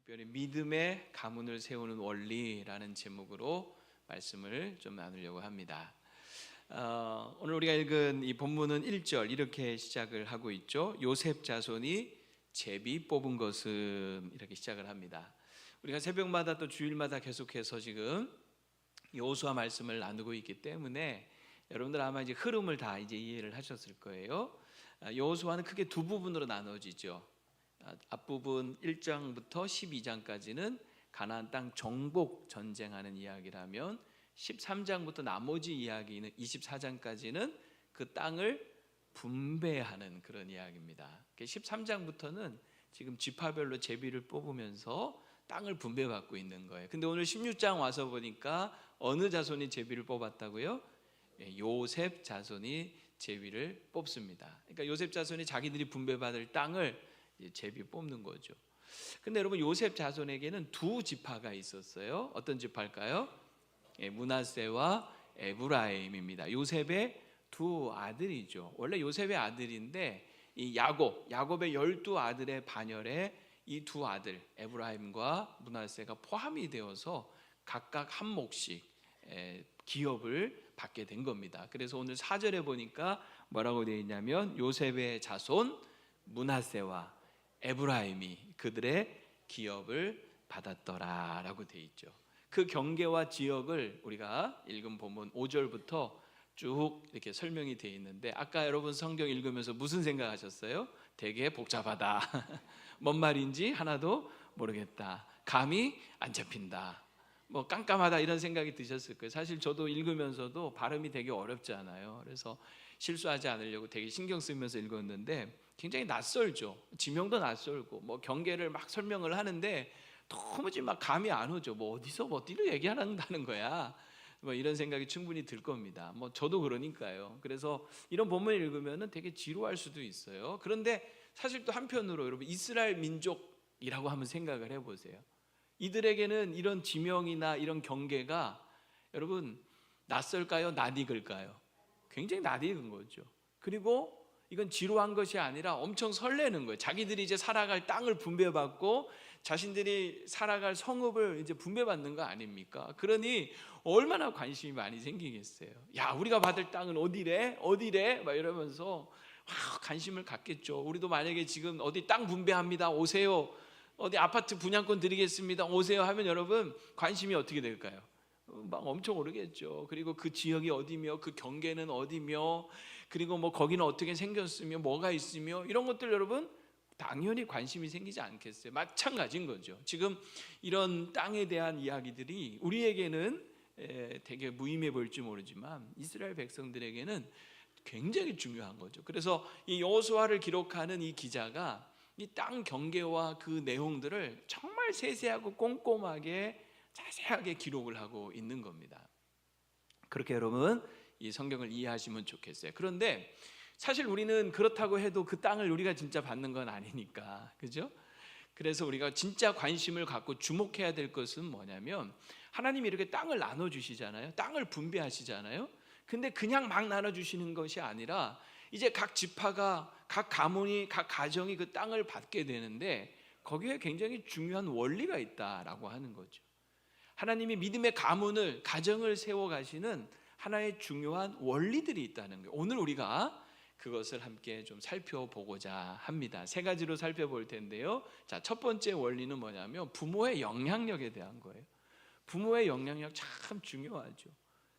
특별히 믿음의 가문을 세우는 원리라는 제목으로 말씀을 좀 나누려고 합니다. 오늘 우리가 읽은 이 본문은 1절 이렇게 시작을 하고 있죠. 요셉 자손이 제비 뽑은 것은, 이렇게 시작을 합니다. 우리가 새벽마다 또 주일마다 계속해서 지금 여호수아 말씀을 나누고 있기 때문에 여러분들 아마 이제 흐름을 다 이제 이해를 하셨을 거예요. 여호수아는 크게 두 부분으로 나눠지죠. 앞부분 1장부터 12장까지는 가나안 땅 정복 전쟁하는 이야기라면 13장부터 나머지 이야기는 24장까지는 그 땅을 분배하는 그런 이야기입니다. 13장부터는 지금 지파별로 제비를 뽑으면서 땅을 분배받고 있는 거예요. 근데 오늘 16장 와서 보니까 어느 자손이 제비를 뽑았다고요? 요셉 자손이 제비를 뽑습니다. 그러니까 요셉 자손이 자기들이 분배받을 땅을 제비 뽑는 거죠. 근데 여러분, 요셉 자손에게는 두 지파가 있었어요. 어떤 지파일까요? 므낫세와 에브라임입니다. 요셉의 두 아들이죠. 원래 요셉의 아들인데 이 야곱의 12아들의 반열에 이 두 아들 에브라임과 므낫세가 포함이 되어서 각각 한 몫씩 기업을 받게 된 겁니다. 그래서 오늘 4절에 보니까 뭐라고 되어 있냐면 요셉의 자손 므낫세와 에브라임이 그들의 기업을 받았더라라고 되어 있죠. 그 경계와 지역을 우리가 읽은 본문 5절부터 쭉 이렇게 설명이 되어 있는데, 아까 여러분 성경 읽으면서 무슨 생각하셨어요? 되게 복잡하다. 뭔 말인지 하나도 모르겠다. 감이 안 잡힌다. 뭐 깜깜하다, 이런 생각이 드셨을 거예요. 사실 저도 읽으면서도 발음이 되게 어렵잖아요. 그래서 실수하지 않으려고 되게 신경 쓰면서 읽었는데 굉장히 낯설죠. 지명도 낯설고 뭐 경계를 막 설명을 하는데 도무지 막 감이 안 오죠. 뭐 어디서 어디를 얘기하는다는 거야. 뭐 이런 생각이 충분히 들 겁니다. 뭐 저도 그러니까요. 그래서 이런 본문을 읽으면은 되게 지루할 수도 있어요. 그런데 사실 또 한편으로 여러분, 이스라엘 민족이라고 한번 생각을 해보세요. 이들에게는 이런 지명이나 이런 경계가 여러분 낯설까요? 낯익을까요? 굉장히 낯익은 거죠. 그리고 이건 지루한 것이 아니라 엄청 설레는 거예요. 자기들이 이제 살아갈 땅을 분배받고 자신들이 살아갈 성읍을 이제 분배받는 거 아닙니까? 그러니 얼마나 관심이 많이 생기겠어요. 야, 우리가 받을 땅은 어디래? 어디래? 막 이러면서 관심을 갖겠죠. 우리도 만약에 지금 어디 땅 분배합니다, 오세요. 어디 아파트 분양권 드리겠습니다, 오세요 하면 여러분 관심이 어떻게 될까요? 막 엄청 오르겠죠. 그리고 그 지역이 어디며 그 경계는 어디며 그리고 뭐 거기는 어떻게 생겼으며 뭐가 있으며 이런 것들 여러분 당연히 관심이 생기지 않겠어요? 마찬가지인 거죠. 지금 이런 땅에 대한 이야기들이 우리에게는 되게 무의미해 보일지 모르지만 이스라엘 백성들에게는 굉장히 중요한 거죠. 그래서 이 여호수아를 기록하는 이 기자가 이 땅 경계와 그 내용들을 정말 세세하고 꼼꼼하게 자세하게 기록을 하고 있는 겁니다. 그렇게 여러분 이 성경을 이해하시면 좋겠어요. 그런데 사실 우리는 그렇다고 해도 그 땅을 우리가 진짜 받는 건 아니니까, 그죠? 그래서 우리가 진짜 관심을 갖고 주목해야 될 것은 뭐냐면, 하나님이 이렇게 땅을 나눠주시잖아요. 땅을 분배하시잖아요. 근데 그냥 막 나눠주시는 것이 아니라 이제 각 지파가, 각 가문이, 각 가정이 그 땅을 받게 되는데 거기에 굉장히 중요한 원리가 있다라고 하는 거죠. 하나님이 믿음의 가문을, 가정을 세워가시는 하나의 중요한 원리들이 있다는 거예요. 오늘 우리가 그것을 함께 좀 살펴보고자 합니다. 세 가지로 살펴볼 텐데요. 자, 첫 번째 원리는 뭐냐면 부모의 영향력에 대한 거예요. 부모의 영향력 참 중요하죠.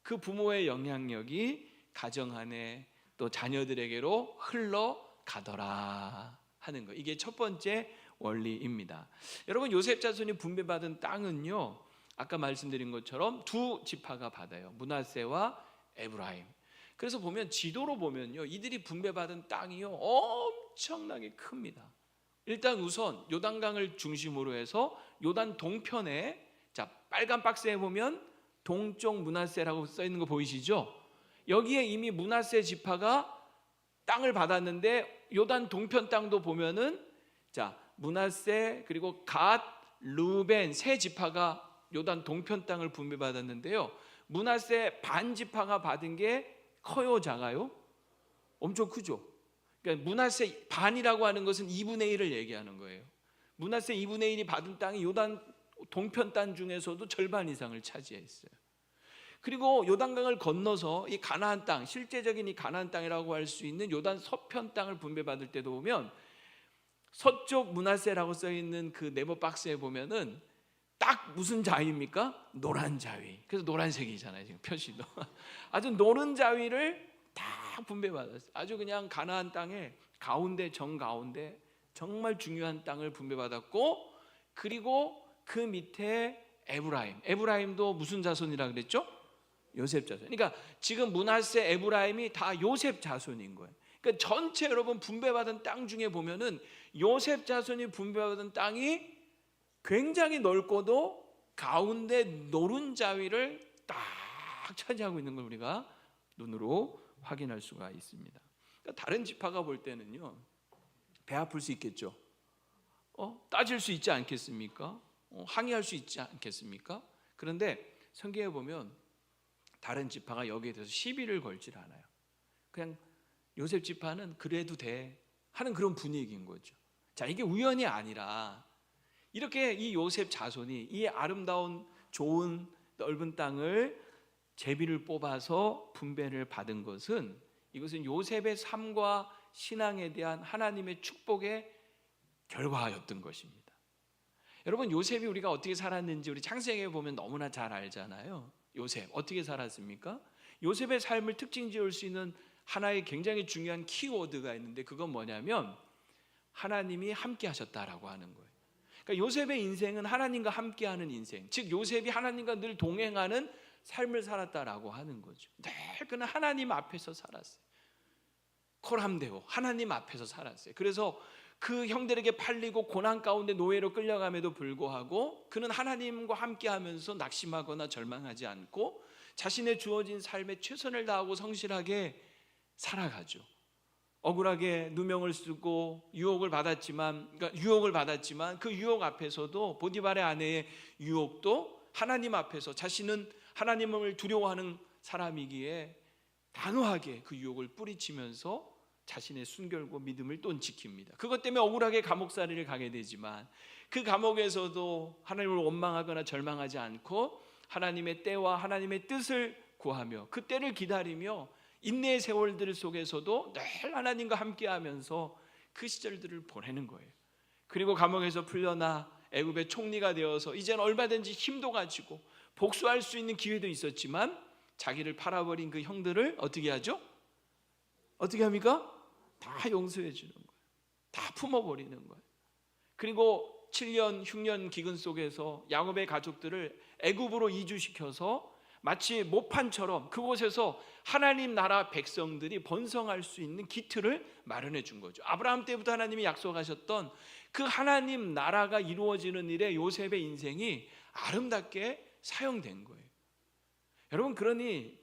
그 부모의 영향력이 가정 안에 또 자녀들에게로 흘러가더라 하는 거. 이게 첫 번째 원리입니다. 여러분, 요셉 자손이 분배받은 땅은요, 아까 말씀드린 것처럼 두 지파가 받아요. 므낫세와 에브라임. 그래서 보면 지도로 보면요, 이들이 분배받은 땅이요 엄청나게 큽니다. 일단 우선 요단강을 중심으로 해서 요단 동편에, 자, 빨간 박스에 보면 동쪽 므낫세라고 써 있는 거 보이시죠? 여기에 이미 므낫세 지파가 땅을 받았는데 요단 동편 땅도 보면은, 자, 므낫세 그리고 갓, 르벤 세 지파가 요단 동편 땅을 분배받았는데요, 므낫세 반 지파가 받은 게 커요, 작아요? 엄청 크죠. 그러니까 므낫세 반이라고 하는 것은 2분의 1을 얘기하는 거예요. 므낫세 2분의 1이 받은 땅이 요단 동편 땅 중에서도 절반 이상을 차지했어요. 그리고 요단강을 건너서 이 가나안 땅, 실제적인 이 가나안 땅이라고 할 수 있는 요단 서편 땅을 분배받을 때도 보면 서쪽 므낫세라고 써 있는 그 네모 박스에 보면은 딱 무슨 자위입니까? 노란 자위. 그래서 노란색이잖아요, 지금 표시도. 아주 노른 자위를 다 분배받았어요. 아주 그냥 가나안 땅의 가운데 정가운데 정말 중요한 땅을 분배받았고, 그리고 그 밑에 에브라임도 무슨 자손이라 그랬죠? 요셉 자손. 그러니까 지금 므낫세, 에브라임이 다 요셉 자손인 거예요. 그러니까 전체 여러분 분배받은 땅 중에 보면은 요셉 자손이 분배받은 땅이 굉장히 넓고도 가운데 노른자위를 딱 차지하고 있는 걸 우리가 눈으로 확인할 수가 있습니다. 그러니까 다른 지파가 볼 때는요, 배 아플 수 있겠죠. 따질 수 있지 않겠습니까? 항의할 수 있지 않겠습니까? 그런데 성경에 보면 다른 지파가 여기에 대해서 시비를 걸질 않아요. 그냥 요셉 지파는 그래도 돼 하는 그런 분위기인 거죠. 자, 이게 우연이 아니라 이렇게 이 요셉 자손이 이 아름다운 좋은 넓은 땅을 제비를 뽑아서 분배를 받은 것은, 이것은 요셉의 삶과 신앙에 대한 하나님의 축복의 결과였던 것입니다. 여러분, 요셉이 우리가 어떻게 살았는지 우리 창세기에 보면 너무나 잘 알잖아요. 요셉 어떻게 살았습니까? 요셉의 삶을 특징 지을 수 있는 하나의 굉장히 중요한 키워드가 있는데, 그건 뭐냐면 하나님이 함께 하셨다라고 하는 거예요. 그러니까 요셉의 인생은 하나님과 함께하는 인생, 즉 요셉이 하나님과 늘 동행하는 삶을 살았다라고 하는 거죠. 늘 그는 하나님 앞에서 살았어요. 콜함데오, 하나님 앞에서 살았어요. 그래서 그 형들에게 팔리고 고난 가운데 노예로 끌려감에도 불구하고 그는 하나님과 함께하면서 낙심하거나 절망하지 않고 자신의 주어진 삶에 최선을 다하고 성실하게 살아가죠. 억울하게 누명을 쓰고 유혹을 받았지만 그 유혹 앞에서도, 보디발의 아내의 유혹도 하나님 앞에서, 자신은 하나님을 두려워하는 사람이기에 단호하게 그 유혹을 뿌리치면서 자신의 순결과 믿음을 또 지킵니다. 그것 때문에 억울하게 감옥살이를 가게 되지만 그 감옥에서도 하나님을 원망하거나 절망하지 않고 하나님의 때와 하나님의 뜻을 구하며 그 때를 기다리며 인내의 세월들 속에서도 늘 하나님과 함께하면서 그 시절들을 보내는 거예요. 그리고 감옥에서 풀려나 애굽의 총리가 되어서 이제는 얼마든지 힘도 가지고 복수할 수 있는 기회도 있었지만 자기를 팔아버린 그 형들을 어떻게 하죠? 어떻게 합니까? 다 용서해 주는 거예요. 다 품어버리는 거예요. 그리고 7년 흉년 기근 속에서 야곱의 가족들을 애굽으로 이주시켜서 마치 모판처럼 그곳에서 하나님 나라 백성들이 번성할 수 있는 기틀을 마련해 준 거죠. 아브라함 때부터 하나님이 약속하셨던 그 하나님 나라가 이루어지는 일에 요셉의 인생이 아름답게 사용된 거예요. 여러분, 그러니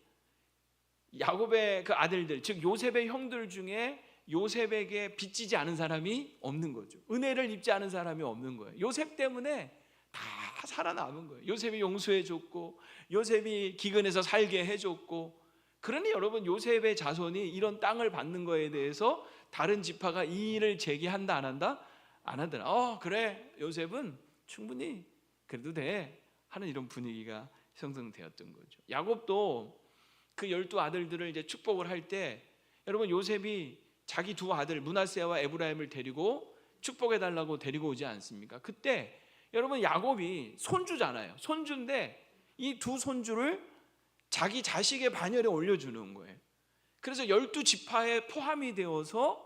야곱의 그 아들들, 즉 요셉의 형들 중에 요셉에게 빚지지 않은 사람이 없는 거죠. 은혜를 입지 않은 사람이 없는 거예요. 요셉 때문에 다 살아남은 거예요. 요셉이 용서해 줬고 요셉이 기근에서 살게 해줬고. 그러니 여러분, 요셉의 자손이 이런 땅을 받는 거에 대해서 다른 지파가 이의를 제기한다 안 한다? 안 하더라. 그래, 요셉은 충분히 그래도 돼 하는 이런 분위기가 형성되었던 거죠. 야곱도 그 12아들들을 이제 축복을 할 때, 여러분, 요셉이 자기 두 아들 므낫세와 에브라임을 데리고 축복해 달라고 데리고 오지 않습니까? 그때 여러분, 야곱이 손주잖아요. 손주인데 이 두 손주를 자기 자식의 반열에 올려주는 거예요. 그래서 12지파에 포함이 되어서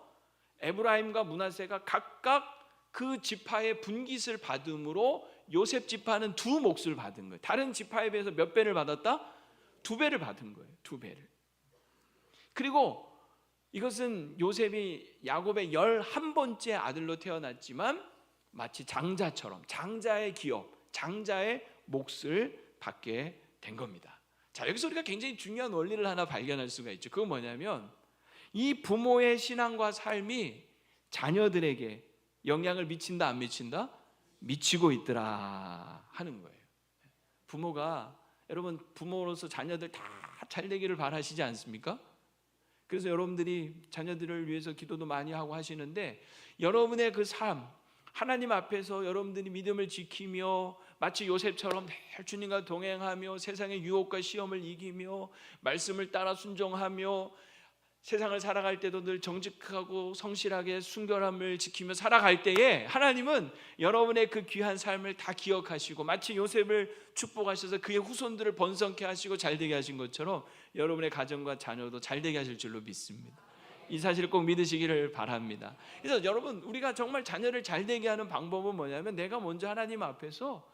에브라임과 므낫세가 각각 그 지파의 분깃을 받음으로 요셉 지파는 두 몫을 받은 거예요. 다른 지파에 비해서 몇 배를 받았다? 2배를 받은 거예요. 2배를. 그리고 이것은 요셉이 야곱의 11번째 아들로 태어났지만 마치 장자처럼 장자의 기업, 장자의 몫을 받게 된 겁니다. 자, 여기서 우리가 굉장히 중요한 원리를 하나 발견할 수가 있죠. 그건 뭐냐면 이 부모의 신앙과 삶이 자녀들에게 영향을 미친다 안 미친다? 미치고 있더라 하는 거예요. 부모가, 여러분, 부모로서 자녀들 다 잘 되기를 바라시지 않습니까? 그래서 여러분들이 자녀들을 위해서 기도도 많이 하고 하시는데 여러분의 그 삶, 하나님 앞에서 여러분들이 믿음을 지키며 마치 요셉처럼 늘 주님과 동행하며 세상의 유혹과 시험을 이기며 말씀을 따라 순종하며 세상을 살아갈 때도 늘 정직하고 성실하게 순결함을 지키며 살아갈 때에 하나님은 여러분의 그 귀한 삶을 다 기억하시고 마치 요셉을 축복하셔서 그의 후손들을 번성케 하시고 잘되게 하신 것처럼 여러분의 가정과 자녀도 잘되게 하실 줄로 믿습니다. 이 사실을 꼭 믿으시기를 바랍니다. 그래서 여러분, 우리가 정말 자녀를 잘되게 하는 방법은 뭐냐면 내가 먼저 하나님 앞에서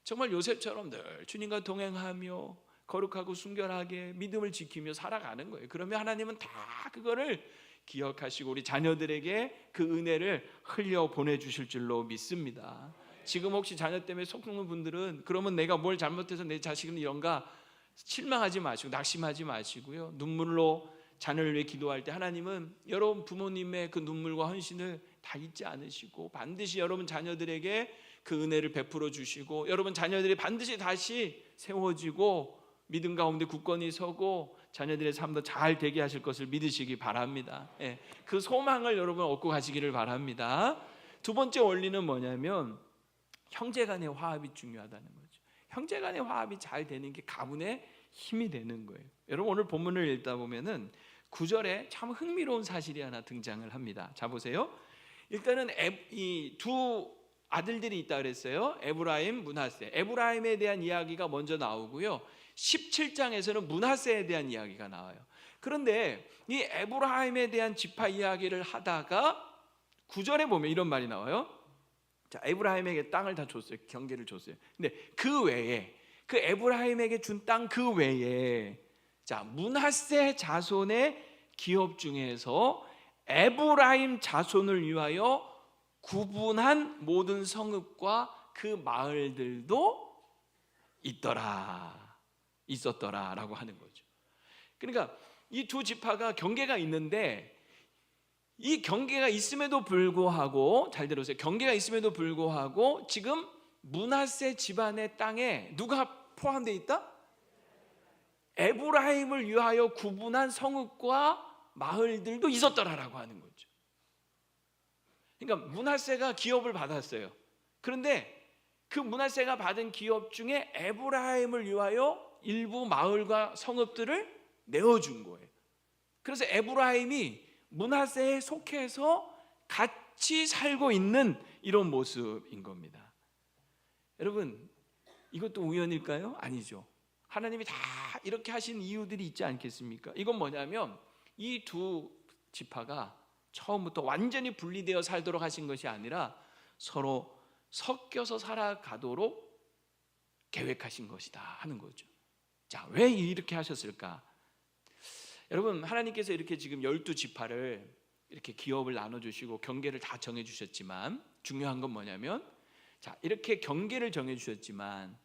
정말 요셉처럼 늘 주님과 동행하며 거룩하고 순결하게 믿음을 지키며 살아가는 거예요. 그러면 하나님은 다 그거를 기억하시고 우리 자녀들에게 그 은혜를 흘려 보내주실 줄로 믿습니다. 지금 혹시 자녀 때문에 속는 분들은 그러면 내가 뭘 잘못해서 내 자식은 이런가 실망하지 마시고 낙심하지 마시고요, 눈물로 자녀를 위해 기도할 때 하나님은 여러분 부모님의 그 눈물과 헌신을 다 잊지 않으시고 반드시 여러분 자녀들에게 그 은혜를 베풀어 주시고 여러분 자녀들이 반드시 다시 세워지고 믿음 가운데 굳건히 서고 자녀들의 삶도 잘 되게 하실 것을 믿으시기 바랍니다. 그 소망을 여러분 얻고 가시기를 바랍니다. 두 번째 원리는 뭐냐면 형제간의 화합이 중요하다는 거죠. 형제간의 화합이 잘 되는 게 가문의 힘이 되는 거예요. 여러분 오늘 본문을 읽다 보면은 9절에 참 흥미로운 사실이 하나 등장을 합니다. 자 보세요. 일단은 이 두 아들들이 있다 그랬어요. 에브라임, 므낫세. 에브라임에 대한 이야기가 먼저 나오고요, 17장에서는 므낫세에 대한 이야기가 나와요. 그런데 이 에브라임에 대한 지파 이야기를 하다가 9절에 보면 이런 말이 나와요. 자, 에브라임에게 땅을 다 줬어요. 경계를 줬어요. 근데 그 외에, 그 에브라임에게 준 땅 그 외에, 자, 므낫세 자손의 기업 중에서 에브라임 자손을 위하여 구분한 모든 성읍과 그 마을들도 있었더라라고 하는 거죠. 그러니까 이 두 지파가 경계가 있는데 이 경계가 있음에도 불구하고, 잘 들으세요, 경계가 있음에도 불구하고 지금 므낫세 집안의 땅에 누가 포함되어 있다? 에브라임을 위하여 구분한 성읍과 마을들도 있었더라라고 하는 거죠. 그러니까 므낫세가 기업을 받았어요. 그런데 그 므낫세가 받은 기업 중에 에브라임을 위하여 일부 마을과 성읍들을 내어준 거예요. 그래서 에브라임이 므낫세에 속해서 같이 살고 있는 이런 모습인 겁니다. 여러분, 이것도 우연일까요? 아니죠. 하나님이 다 이렇게 하신 이유들이 있지 않겠습니까? 이건 뭐냐면 이 두 지파가 처음부터 완전히 분리되어 살도록 하신 것이 아니라 서로 섞여서 살아가도록 계획하신 것이다 하는 거죠. 자, 왜 이렇게 하셨을까? 여러분, 하나님께서 이렇게 지금 12지파를 이렇게 기업을 나눠주시고 경계를 다 정해주셨지만 중요한 건 뭐냐면, 자, 이렇게 경계를 정해주셨지만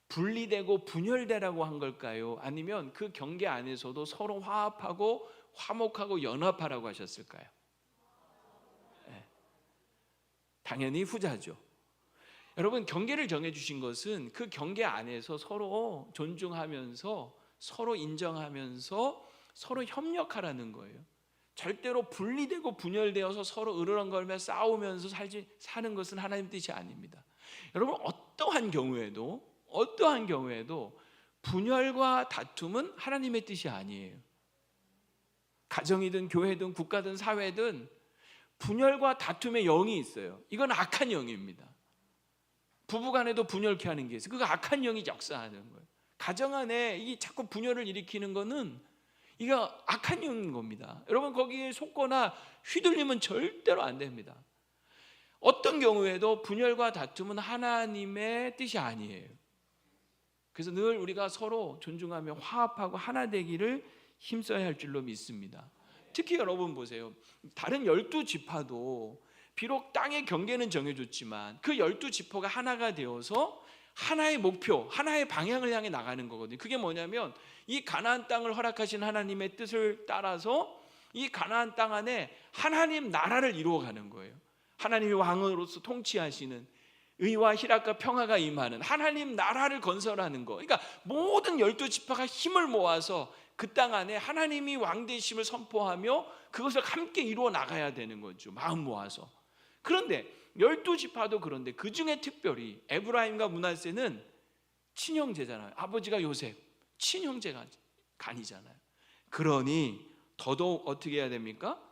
분리되고 분열되라고 한 걸까요? 아니면 그 경계 안에서도 서로 화합하고 화목하고 연합하라고 하셨을까요? 당연히 후자죠. 여러분, 경계를 정해주신 것은 그 경계 안에서 서로 존중하면서 서로 인정하면서 서로 협력하라는 거예요. 절대로 분리되고 분열되어서 서로 으르렁거리며 싸우면서 사는 것은 하나님 뜻이 아닙니다. 여러분, 어떠한 경우에도 분열과 다툼은 하나님의 뜻이 아니에요. 가정이든 교회든 국가든 사회든 분열과 다툼의 영이 있어요. 이건 악한 영입니다. 부부간에도 분열케 하는 게 있어요. 그거 악한 영이 역사하는 거예요. 가정 안에 이 자꾸 분열을 일으키는 거는 이거 악한 영인 겁니다. 여러분, 거기에 속거나 휘둘리면 절대로 안 됩니다. 어떤 경우에도 분열과 다툼은 하나님의 뜻이 아니에요. 그래서 늘 우리가 서로 존중하며 화합하고 하나 되기를 힘써야 할 줄로 믿습니다. 특히 여러분 보세요. 다른 12지파도 비록 땅의 경계는 정해줬지만 그 12지파가 하나가 되어서 하나의 목표, 하나의 방향을 향해 나가는 거거든요. 그게 뭐냐면 이 가나안 땅을 허락하신 하나님의 뜻을 따라서 이 가나안 땅 안에 하나님 나라를 이루어가는 거예요. 하나님이 왕으로서 통치하시는, 의와 희락과 평화가 임하는 하나님 나라를 건설하는 거. 그러니까 모든 12지파가 힘을 모아서 그 땅 안에 하나님이 왕 되심을 선포하며 그것을 함께 이루어 나가야 되는 거죠. 마음 모아서. 그런데 12지파도 그런데 그 중에 특별히 에브라임과 므낫세는 친형제잖아요. 아버지가 요셉, 친형제가 간이잖아요. 그러니 더더욱 어떻게 해야 됩니까?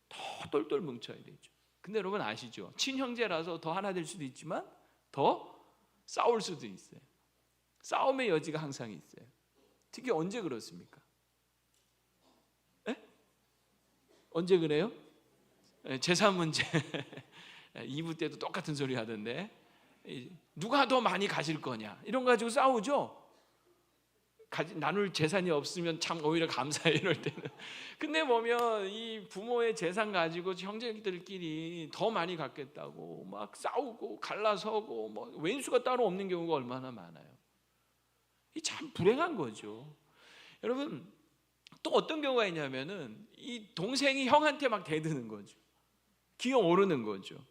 더 똘똘 뭉쳐야 되죠. 근데 여러분 아시죠? 친형제라서 더 하나 될 수도 있지만 더 싸울 수도 있어요. 싸움의 여지가 항상 있어요. 특히 언제 그렇습니까? 에? 언제 그래요? 재산 문제 2부 때도 똑같은 소리 하던데, 누가 더 많이 가질 거냐 이런 거 가지고 싸우죠. 나눌 재산이 없으면 참 오히려 감사해 이럴 때는. 근데 보면 이 부모의 재산 가지고 형제들끼리 더 많이 갖겠다고 막 싸우고 갈라서고 뭐 왼수가 따로 없는 경우가 얼마나 많아요. 이 참 불행한 거죠. 여러분 또 어떤 경우가 있냐면은 이 동생이 형한테 막 대드는 거죠. 기어오르는 거죠.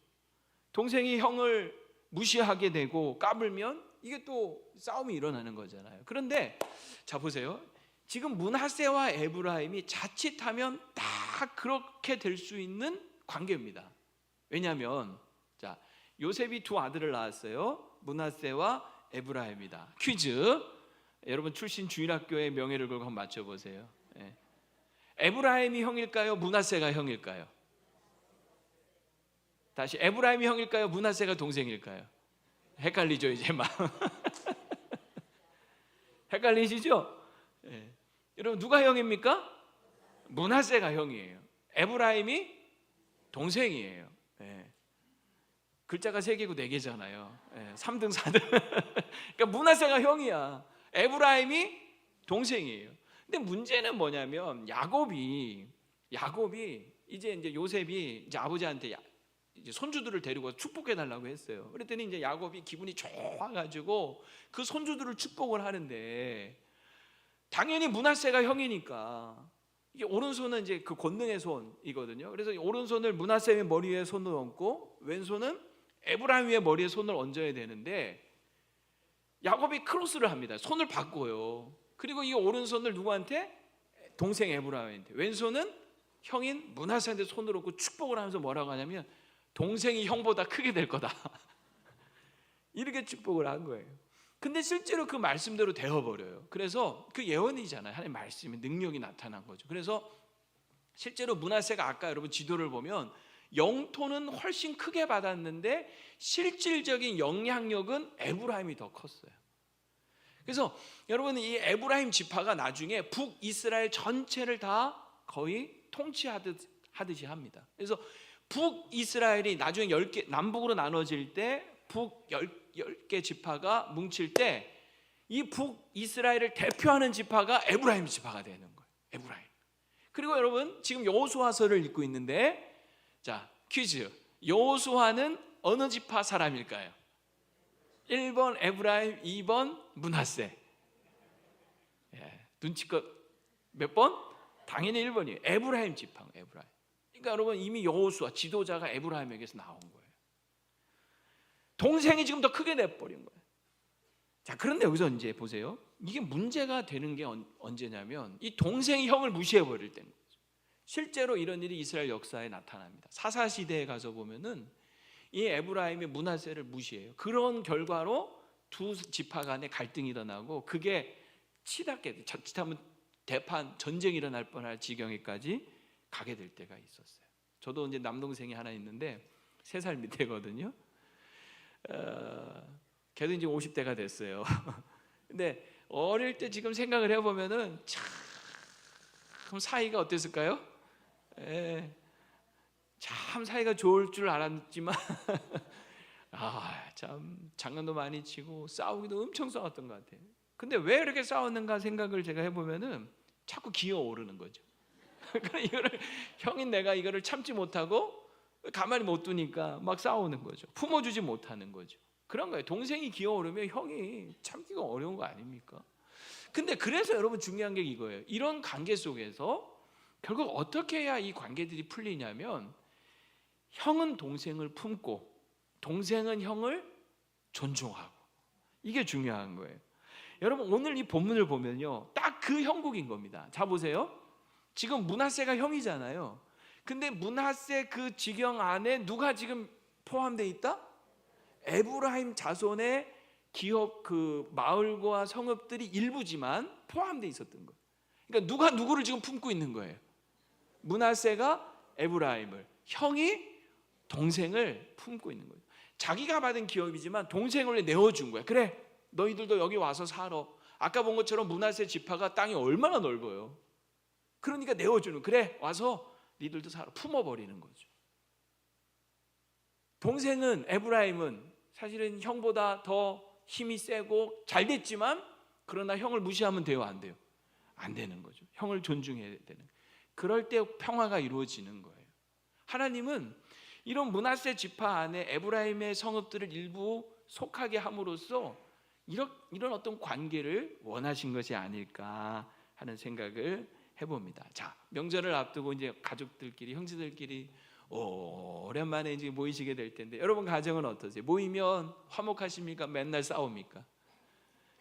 동생이 형을 무시하게 되고 까불면 이게 또 싸움이 일어나는 거잖아요. 그런데 자 보세요. 지금 므낫세와 에브라임이 자칫하면 다 그렇게 될 수 있는 관계입니다. 왜냐하면 자 요셉이 두 아들을 낳았어요. 므낫세와 에브라임이다. 퀴즈. 여러분 출신 주일학교의 명예를 걸고 한번 맞춰보세요. 에브라임이 형일까요? 므낫세가 형일까요? 다시 에브라임이 형일까요? 므낫세가 동생일까요? 헷갈리죠 이제 막. 헷갈리시죠? 여러분 누가 형입니까? 므낫세가 형이에요. 에브라임이 동생이에요. 글자가 3개고 4개잖아요. 3등 4등. 그러니까 므낫세가 형이야. 에브라임이 동생이에요. 근데 문제는 뭐냐면 야곱이 이제 요셉이 이제 아버지한테 이제 손주들을 데리고 축복해 달라고 했어요. 그랬더니 이제 야곱이 기분이 좋아가지고 그 손주들을 축복을 하는데 당연히 므낫세가 형이니까 이게 오른손은 이제 그 권능의 손이거든요. 그래서 오른손을 므낫세의 머리 위에 손을 얹고 왼손은 에브라임 위에 머리에 손을 얹어야 되는데 야곱이 크로스를 합니다. 손을 바꿔요. 그리고 이 오른손을 누구한테? 동생 에브라임한테. 왼손은 형인 므낫세한테 손을 얹고 축복을 하면서 뭐라고 하냐면 동생이 형보다 크게 될 거다. 이렇게 축복을 한 거예요. 근데 실제로 그 말씀대로 되어버려요. 그래서 그 예언이잖아요. 하나님 말씀의 능력이 나타난 거죠. 그래서 실제로 므낫세가 아까 여러분 지도를 보면 영토는 훨씬 크게 받았는데 실질적인 영향력은 에브라임이 더 컸어요. 그래서 여러분 이 에브라임 지파가 나중에 북이스라엘 전체를 다 거의 통치하듯이 합니다. 그래서 북이스라엘이 나중에 10개 남북으로 나눠질 때 북 10개 지파가 뭉칠 때 이 북이스라엘을 대표하는 지파가 에브라임 지파가 되는 거예요. 에브라임. 그리고 여러분 지금 여호수아서를 읽고 있는데 자 퀴즈. 여호수아는 어느 지파 사람일까요? 1번 에브라임, 2번 므낫세. 눈치껏 몇 번? 당연히 1번이에요. 에브라임 지파. 에브라임. 그러니까 여러분 이미 여호수아 지도자가 에브라임에게서 나온 거예요. 동생이 지금 더 크게 내버린 거예요. 자 그런데 여기서 이제 보세요. 이게 문제가 되는 게 언제냐면 이 동생이 형을 무시해버릴 때는 거죠. 실제로 이런 일이 이스라엘 역사에 나타납니다. 사사시대에 가서 보면은 이 에브라임이 므낫세를 무시해요. 그런 결과로 두 지파 간에 갈등이 일어나고 그게 치닫게 자칫하면 대판 전쟁이 일어날 뻔할 지경에까지 가게 될 때가 있었어요. 저도 이제 남동생이 하나 있는데 3살 밑에거든요. 걔도 이제 50대가 됐어요. 근데 어릴 때 지금 생각을 해보면은 참 사이가 어땠을까요? 참 사이가 좋을 줄 알았지만 참 장난도 많이 치고 싸우기도 엄청 싸웠던 것 같아요. 근데 왜 이렇게 싸웠는가 생각을 제가 해보면은 자꾸 기어오르는 거죠. 이거를 형인 내가 이거를 참지 못하고 가만히 못 두니까 막 싸우는 거죠. 품어주지 못하는 거죠. 그런 거예요. 동생이 기어오르면 형이 참기가 어려운 거 아닙니까? 근데 그래서 여러분 중요한 게 이거예요. 이런 관계 속에서 결국 어떻게 해야 이 관계들이 풀리냐면 형은 동생을 품고 동생은 형을 존중하고 이게 중요한 거예요. 여러분 오늘 이 본문을 보면요 딱 그 형국인 겁니다. 자 보세요. 지금 므낫세가 형이잖아요. 근데 므낫세 그 지경 안에 누가 지금 포함되어 있다? 에브라임 자손의 기업 그 마을과 성읍들이 일부지만 포함되어 있었던 거예요. 그러니까 누가 누구를 지금 품고 있는 거예요? 므낫세가 에브라임을, 형이 동생을 품고 있는 거예요. 자기가 받은 기업이지만 동생을 내어준 거야. 그래, 너희들도 여기 와서 살아. 아까 본 것처럼 므낫세 지파가 땅이 얼마나 넓어요. 그러니까 내어주는, 그래 와서 니들도 살아. 품어버리는 거죠. 동생은, 에브라임은 사실은 형보다 더 힘이 세고 잘 됐지만, 그러나 형을 무시하면 돼요, 안 돼요? 안 되는 거죠. 형을 존중해야 되는 거예요. 그럴 때 평화가 이루어지는 거예요. 하나님은 이런 므낫세 지파 안에 에브라임의 성읍들을 일부 속하게 함으로써 이런 어떤 관계를 원하신 것이 아닐까 하는 생각을 해봅니다. 자, 명절을 앞두고 이제 가족들끼리, 형제들끼리 오랜만에 이제 모이시게 될 텐데, 여러분 가정은 어떠세요? 모이면 화목하십니까? 맨날 싸웁니까?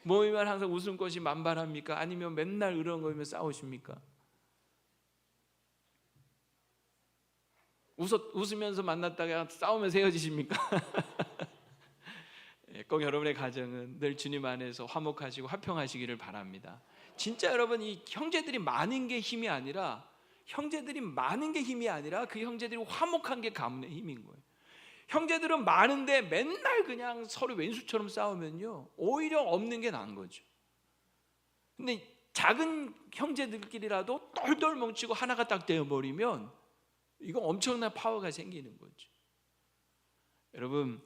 모이면 항상 웃음꽃이 만발합니까? 아니면 맨날 으렁거리며 싸우십니까? 웃으면서 만났다가 싸우면서 헤어지십니까? 꼭 여러분의 가정은 늘 주님 안에서 화목하시고 화평하시기를 바랍니다. 진짜 여러분, 이 형제들이 많은 게 힘이 아니라, 그 형제들이 화목한 게 가문의 힘인 거예요. 형제들은 많은데 맨날 그냥 서로 왼수처럼 싸우면요, 오히려 없는 게 나은 거죠. 근데 작은 형제들끼리라도 똘똘 뭉치고 하나가 딱 되어버리면 이거 엄청난 파워가 생기는 거죠. 여러분,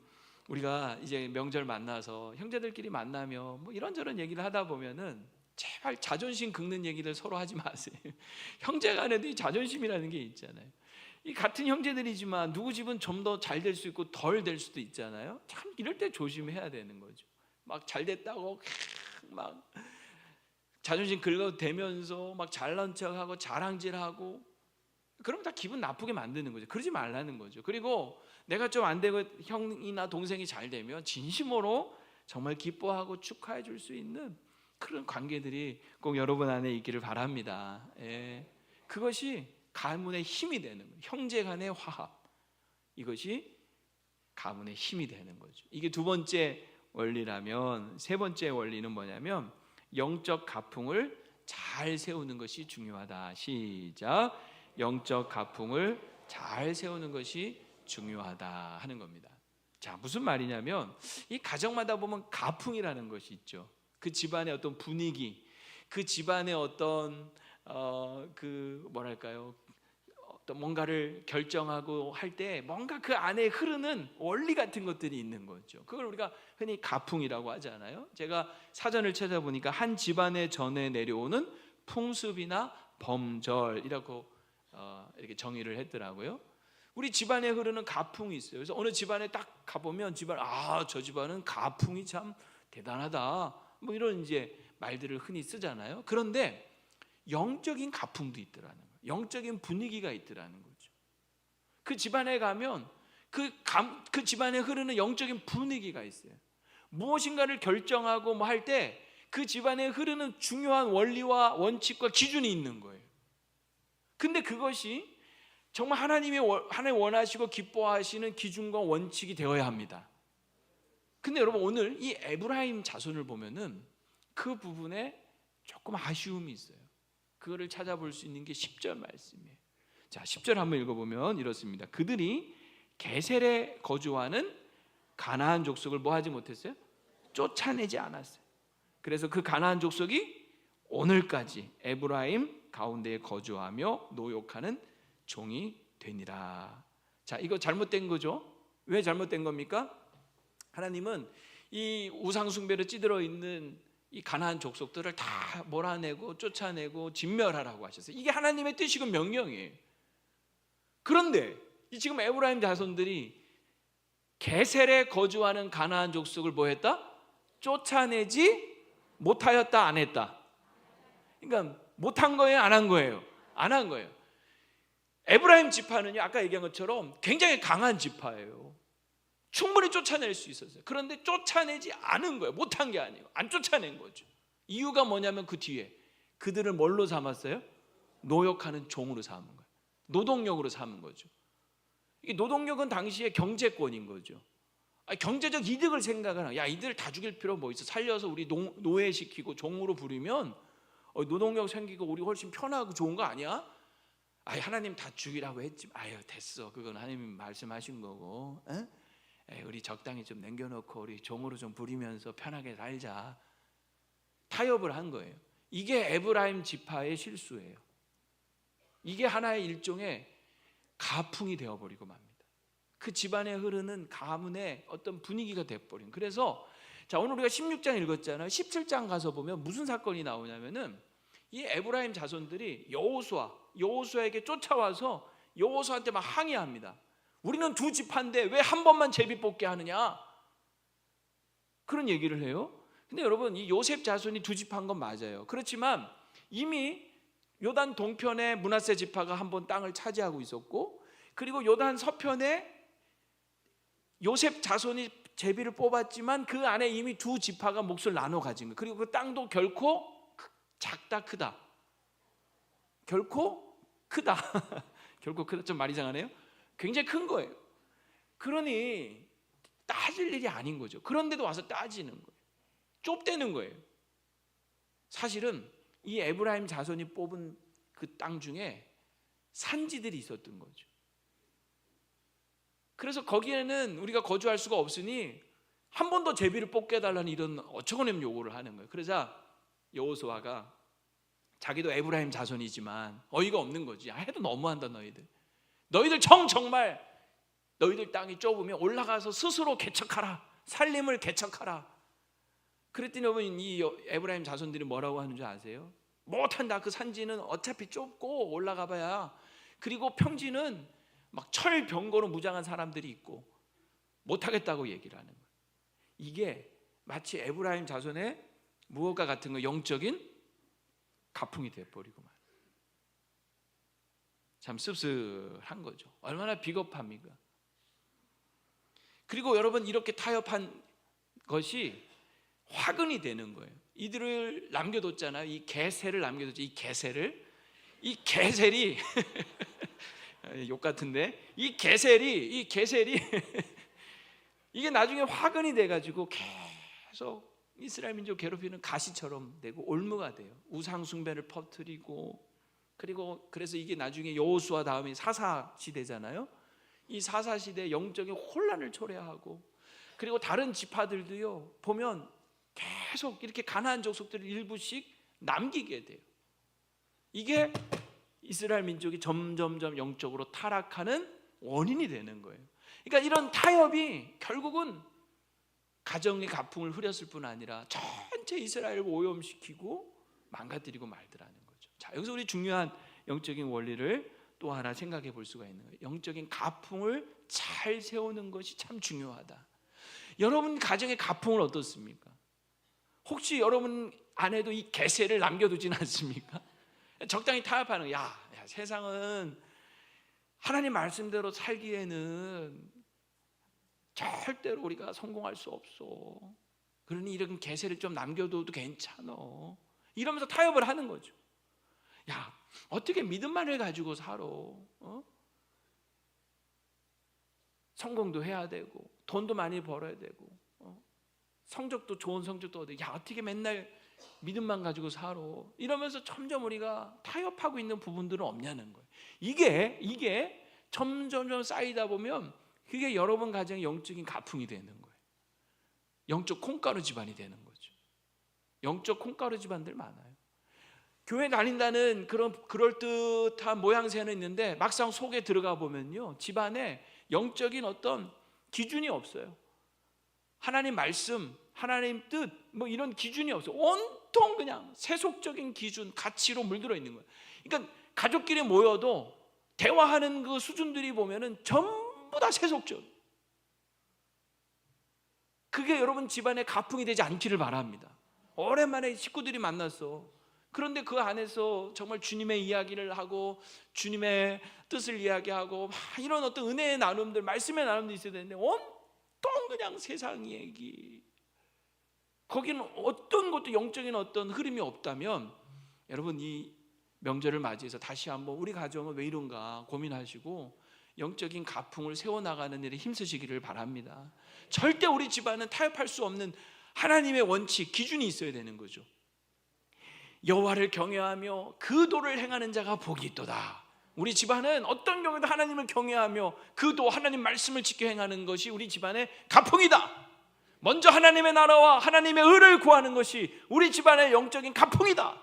우리가 이제 명절 만나서 형제들끼리 만나면 뭐 이런저런 얘기를 하다 보면은 제발 자존심 긁는 얘기를 서로 하지 마세요. 형제 간에도 이 자존심이라는 게 있잖아요. 이 같은 형제들이지만 누구 집은 좀 더 잘 될 수 있고 덜 될 수도 있잖아요. 참 이럴 때 조심해야 되는 거죠. 막 잘 됐다고 막 자존심 긁어대면서 막 잘난 척하고 자랑질하고, 그러면 다 기분 나쁘게 만드는 거죠. 그러지 말라는 거죠. 그리고 내가 좀 안 되고 형이나 동생이 잘 되면 진심으로 정말 기뻐하고 축하해 줄 수 있는 그런 관계들이 꼭 여러분 안에 있기를 바랍니다. 예. 그것이 가문의 힘이 되는 거예요. 형제 간의 화합, 이것이 가문의 힘이 되는 거죠. 이게 두 번째 원리라면, 세 번째 원리는 뭐냐면 영적 가풍을 잘 세우는 것이 중요하다. 시작. 영적 가풍을 잘 세우는 것이 중요하다 하는 겁니다. 자, 무슨 말이냐면 이 가정마다 보면 가풍이라는 것이 있죠. 그 집안의 어떤 분위기, 그 집안의 어떤 어떤 뭔가를 결정하고 할 때 뭔가 그 안에 흐르는 원리 같은 것들이 있는 거죠. 그걸 우리가 흔히 가풍이라고 하잖아요. 제가 사전을 찾아보니까 한 집안에 전해 내려오는 풍습이나 범절이라고 이렇게 정의를 했더라고요. 우리 집안에 흐르는 가풍이 있어요. 그래서 어느 집안에 딱 가보면 저 집안은 가풍이 참 대단하다, 뭐 이런 이제 말들을 흔히 쓰잖아요. 그런데 영적인 가풍도 있더라는 거예요. 영적인 분위기가 있더라는 거죠. 그 집안에 가면 그 집안에 흐르는 영적인 분위기가 있어요. 무엇인가를 결정하고 뭐 할 때 그 집안에 흐르는 중요한 원리와 원칙과 기준이 있는 거예요. 근데 그것이 정말 하나님이 원하시고 기뻐하시는 기준과 원칙이 되어야 합니다. 근데 여러분, 오늘 이 에브라임 자손을 보면은 그 부분에 조금 아쉬움이 있어요. 그거를 찾아볼 수 있는 게 10절 말씀이에요. 자, 10절 한번 읽어보면 이렇습니다. 그들이 게셀에 거주하는 가나안 족속을 뭐 하지 못했어요? 쫓아내지 않았어요. 그래서 그 가나안 족속이 오늘까지 에브라임 가운데에 거주하며 노역하는 종이 되니라. 자, 이거 잘못된 거죠. 왜 잘못된 겁니까? 하나님은 이 우상 숭배로 찌들어 있는 이 가나안 족속들을 다 몰아내고 쫓아내고 진멸하라고 하셨어요. 이게 하나님의 뜻이고 명령이에요. 그런데 지금 에브라임 자손들이 게셀에 거주하는 가나안 족속을 뭐 했다? 쫓아내지 못하였다, 안 했다? 그러니까 못한 거예요, 안 한 거예요? 안 한 거예요. 에브라임 지파는요, 아까 얘기한 것처럼 굉장히 강한 지파예요. 충분히 쫓아낼 수 있었어요. 그런데 쫓아내지 않은 거예요. 못한 게 아니에요. 안 쫓아낸 거죠. 이유가 뭐냐면 그 뒤에 그들을 뭘로 삼았어요? 노역하는 종으로 삼은 거예요. 노동력으로 삼은 거죠. 이 노동력은 당시에 경제권인 거죠. 경제적 이득을 생각하는, 야, 이들 다 죽일 필요 뭐 있어? 살려서 우리 노예시키고 종으로 부리면 노동력 생기고 우리 훨씬 편하고 좋은 거 아니야? 하나님 다 죽이라고 했지. 됐어. 그건 하나님 말씀하신 거고. 우리 적당히 좀 남겨놓고 우리 종으로 좀 부리면서 편하게 살자. 타협을 한 거예요. 이게 에브라임 지파의 실수예요. 이게 하나의 일종의 가풍이 되어버리고 맙니다. 그 집안에 흐르는 가문의 어떤 분위기가 돼버린. 그래서 자, 오늘 우리가 16장 읽었잖아요. 17장 가서 보면 무슨 사건이 나오냐면은 이 에브라임 자손들이 여호수아에게 쫓아와서 여호수아한테 막 항의합니다. 우리는 두 지파인데 왜 한 번만 제비 뽑게 하느냐, 그런 얘기를 해요. 근데 여러분, 이 요셉 자손이 두 지파인 건 맞아요. 그렇지만 이미 요단 동편에 므낫세 지파가 한 번 땅을 차지하고 있었고, 그리고 요단 서편에 요셉 자손이 제비를 뽑았지만 그 안에 이미 두 지파가 몫을 나눠 가진 거예요. 그리고 그 땅도 결코 작다 크다, 결코 크다 결코 크다, 좀 말 이상하네요. 굉장히 큰 거예요. 그러니 따질 일이 아닌 거죠. 그런데도 와서 따지는 거예요. 좁대는 거예요. 사실은 이 에브라임 자손이 뽑은 그 땅 중에 산지들이 있었던 거죠. 그래서 거기에는 우리가 거주할 수가 없으니 한 번 더 제비를 뽑게 해달라는 이런 어처구니없는 요구를 하는 거예요. 그러자 여호수아가, 자기도 에브라임 자손이지만 어이가 없는 거지. 해도 너무한다. 너희들 정말 너희들 땅이 좁으면 올라가서 스스로 개척하라. 살림을 개척하라. 그랬더니 여러분, 이 에브라임 자손들이 뭐라고 하는 줄 아세요? 못한다. 그 산지는 어차피 좁고 올라가 봐야, 그리고 평지는 막 철병거로 무장한 사람들이 있고 못하겠다고 얘기를 하는 거예요. 이게 마치 에브라임 자손의 무엇과 같은 거, 영적인 가풍이 되어버리고 말. 참 씁쓸한 거죠. 얼마나 비겁합니까? 그리고 여러분, 이렇게 타협한 것이 화근이 되는 거예요. 이들을 남겨뒀잖아요. 이 게셀을 남겨뒀죠. 이 게셀이 욕 같은데, 이 게셀이 이게 나중에 화근이 돼가지고 계속 이스라엘 민족 괴롭히는 가시처럼 되고 올무가 돼요. 우상 숭배를 퍼뜨리고, 그리고 그래서 이게 나중에 여호수아 다음에 사사 시대잖아요. 이 사사 시대 영적인 혼란을 초래하고, 그리고 다른 지파들도요 보면 계속 이렇게 가나안 족속들을 일부씩 남기게 돼요. 이게 이스라엘 민족이 점점점 영적으로 타락하는 원인이 되는 거예요. 그러니까 이런 타협이 결국은 가정의 가풍을 흐렸을 뿐 아니라 전체 이스라엘을 오염시키고 망가뜨리고 말더라는 거죠. 자, 여기서 우리 중요한 영적인 원리를 또 하나 생각해 볼 수가 있는 거예요. 영적인 가풍을 잘 세우는 것이 참 중요하다. 여러분 가정의 가풍은 어떻습니까? 혹시 여러분 안에도 이 계세를 남겨두진 않습니까? 적당히 타협하는, 야, 세상은 하나님 말씀대로 살기에는 절대로 우리가 성공할 수 없어. 그러니 이런 계세를 좀 남겨둬도 괜찮아. 이러면서 타협을 하는 거죠. 야, 어떻게 믿음만을 가지고 살아? 성공도 해야 되고 돈도 많이 벌어야 되고 성적도 좋은 성적도 얻어야 되고, 야, 어떻게 맨날 믿음만 가지고 살아? 이러면서 점점 우리가 타협하고 있는 부분들은 없냐는 거예요. 이게 점점 쌓이다 보면 그게 여러분 가정의 영적인 가풍이 되는 거예요. 영적 콩가루 집안이 되는 거죠. 영적 콩가루 집안들 많아요. 교회 다닌다는 그런 그럴듯한 모양새는 있는데 막상 속에 들어가 보면요, 집안에 영적인 어떤 기준이 없어요. 하나님 말씀, 하나님 뜻, 뭐 이런 기준이 없어요. 온통 그냥 세속적인 기준, 가치로 물들어 있는 거예요. 그러니까 가족끼리 모여도 대화하는 그 수준들이 보면은 전부 다 세속적. 그게 여러분 집안에 가풍이 되지 않기를 바랍니다. 오랜만에 식구들이 만났어. 그런데 그 안에서 정말 주님의 이야기를 하고 주님의 뜻을 이야기하고 이런 어떤 은혜의 나눔들, 말씀의 나눔도 있어야 되는데 온통 그냥 세상 얘기. 거기는 어떤 것도 영적인 어떤 흐름이 없다면, 여러분 이 명절을 맞이해서 다시 한번 우리 가정은 왜 이런가 고민하시고, 영적인 가풍을 세워나가는 일에 힘쓰시기를 바랍니다. 절대 우리 집안은 타협할 수 없는 하나님의 원칙, 기준이 있어야 되는 거죠. 여호와를 경외하며 그 도를 행하는 자가 복이 있도다. 우리 집안은 어떤 경우에도 하나님을 경외하며 그 도, 하나님 말씀을 지켜 행하는 것이 우리 집안의 가풍이다. 먼저 하나님의 나라와 하나님의 의를 구하는 것이 우리 집안의 영적인 가풍이다.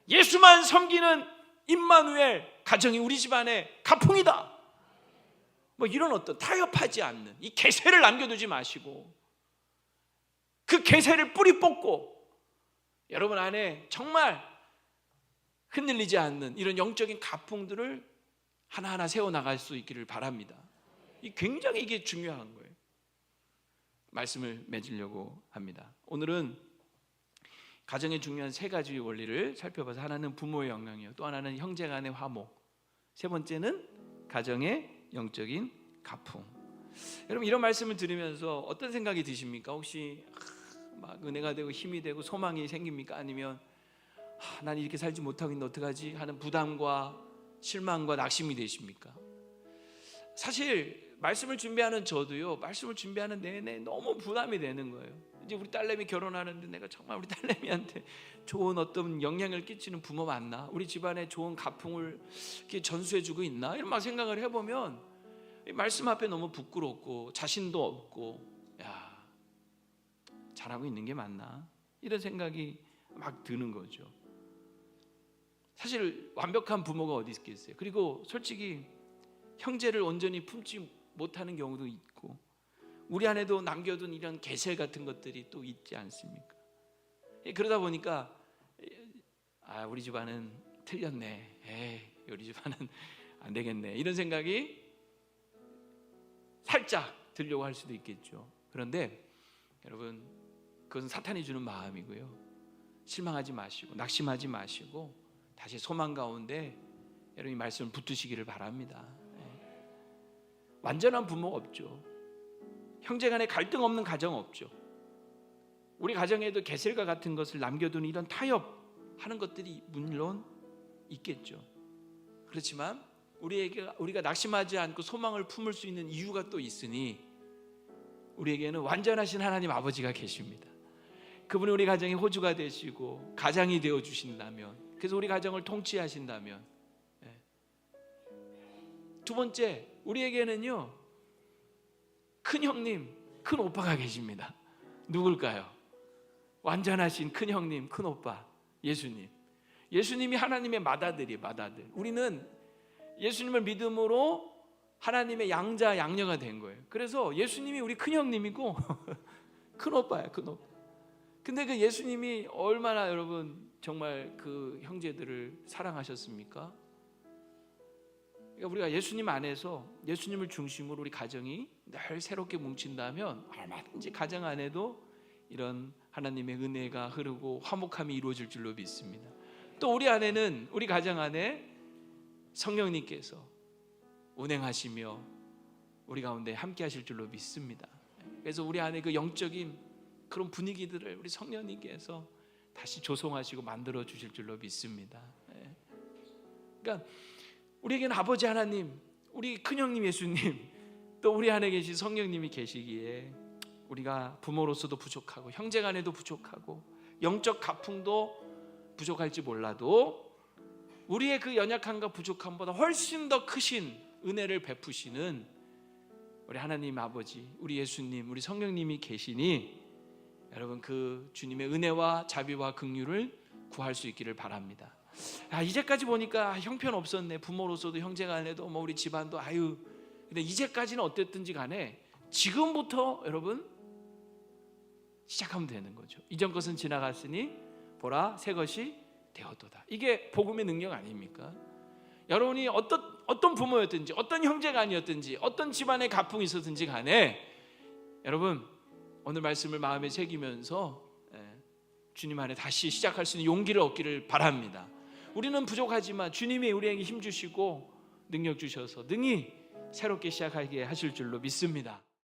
예수만 섬기는 임마누엘 가정이 우리 집안의 가풍이다. 뭐 이런 어떤 타협하지 않는 이 계세를 남겨두지 마시고 그 계세를 뿌리 뽑고 여러분 안에 정말 흔들리지 않는 이런 영적인 가풍들을 하나하나 세워나갈 수 있기를 바랍니다. 굉장히 이게 중요한 거예요. 말씀을 맺으려고 합니다. 오늘은 가정에 중요한 세 가지 원리를 살펴봐서, 하나는 부모의 영향이요, 또 하나는 형제 간의 화목, 세 번째는 가정의 영적인 가풍. 여러분 이런 말씀을 들으면서 어떤 생각이 드십니까? 혹시 막 은혜가 되고 힘이 되고 소망이 생깁니까? 아니면 난 이렇게 살지 못하고 있는데 어떡하지? 하는 부담과 실망과 낙심이 되십니까? 사실 말씀을 준비하는 저도요, 말씀을 준비하는 내내 너무 부담이 되는 거예요. 이제 우리 딸내미 결혼하는데 내가 정말 우리 딸내미한테 좋은 어떤 영향을 끼치는 부모 맞나? 우리 집안에 좋은 가풍을 이렇게 전수해주고 있나? 이런 막 생각을 해보면 말씀 앞에 너무 부끄럽고 자신도 없고, 야, 잘하고 있는 게 맞나? 이런 생각이 막 드는 거죠. 사실 완벽한 부모가 어디 있겠어요? 그리고 솔직히 형제를 온전히 품지 못하는 경우도 있고, 우리 안에도 남겨둔 이런 계세 같은 것들이 또 있지 않습니까? 그러다 보니까 우리 집안은 틀렸네, 우리 집안은 안 되겠네, 이런 생각이 살짝 들려고 할 수도 있겠죠. 그런데 여러분, 그것은 사탄이 주는 마음이고요, 실망하지 마시고 낙심하지 마시고 다시 소망 가운데 여러분 이 말씀을 붙드시기를 바랍니다. 완전한 부모가 없죠. 형제간에 갈등 없는 가정 없죠. 우리 가정에도 계슬과 같은 것을 남겨두는 이런 타협하는 것들이 물론 있겠죠. 그렇지만 우리가 낙심하지 않고 소망을 품을 수 있는 이유가 또 있으니, 우리에게는 완전하신 하나님 아버지가 계십니다. 그분이 우리 가정의 호주가 되시고 가장이 되어 주신다면, 그래서 우리 가정을 통치하신다면, 두 번째, 우리에게는요 큰 형님, 큰 오빠가 계십니다. 누굴까요? 완전하신 큰 형님, 큰 오빠, 예수님. 예수님이 하나님의 맏아들이에요. 맏아들. 우리는 예수님을 믿음으로 하나님의 양자 양녀가 된 거예요. 그래서 예수님이 우리 큰 형님이고 큰 오빠예요. 큰 오빠. 근데 그 예수님이 얼마나 여러분 정말 그 형제들을 사랑하셨습니까? 그러니까 우리가 예수님 안에서 예수님을 중심으로 우리 가정이 늘 새롭게 뭉친다면 얼마든지 가정 안에도 이런 하나님의 은혜가 흐르고 화목함이 이루어질 줄로 믿습니다. 또 우리 안에는, 우리 가정 안에 성령님께서 운행하시며 우리 가운데 함께 하실 줄로 믿습니다. 그래서 우리 안에 그 영적인 그런 분위기들을 우리 성령님께서 다시 조성하시고 만들어 주실 줄로 믿습니다. 그러니까 우리에게는 아버지 하나님, 우리 큰형님 예수님, 또 우리 안에 계신 성령님이 계시기에 우리가 부모로서도 부족하고 형제간에도 부족하고 영적 가풍도 부족할지 몰라도 우리의 그 연약함과 부족함보다 훨씬 더 크신 은혜를 베푸시는 우리 하나님 아버지, 우리 예수님, 우리 성령님이 계시니 여러분 그 주님의 은혜와 자비와 긍휼을 구할 수 있기를 바랍니다. 이제까지 보니까 형편없었네. 부모로서도 형제간에도 뭐 우리 집안도 근데 이제까지는 어땠든지 간에 지금부터 여러분 시작하면 되는 거죠. 이전 것은 지나갔으니 보라 새 것이 되었도다. 이게 복음의 능력 아닙니까? 여러분이 어떤 부모였든지 어떤 형제간이었든지 어떤 집안에 가풍이 있었든지 간에 여러분 오늘 말씀을 마음에 새기면서 주님 안에 다시 시작할 수 있는 용기를 얻기를 바랍니다. 우리는 부족하지만 주님이 우리에게 힘 주시고 능력 주셔서 능히 새롭게 시작하게 하실 줄로 믿습니다.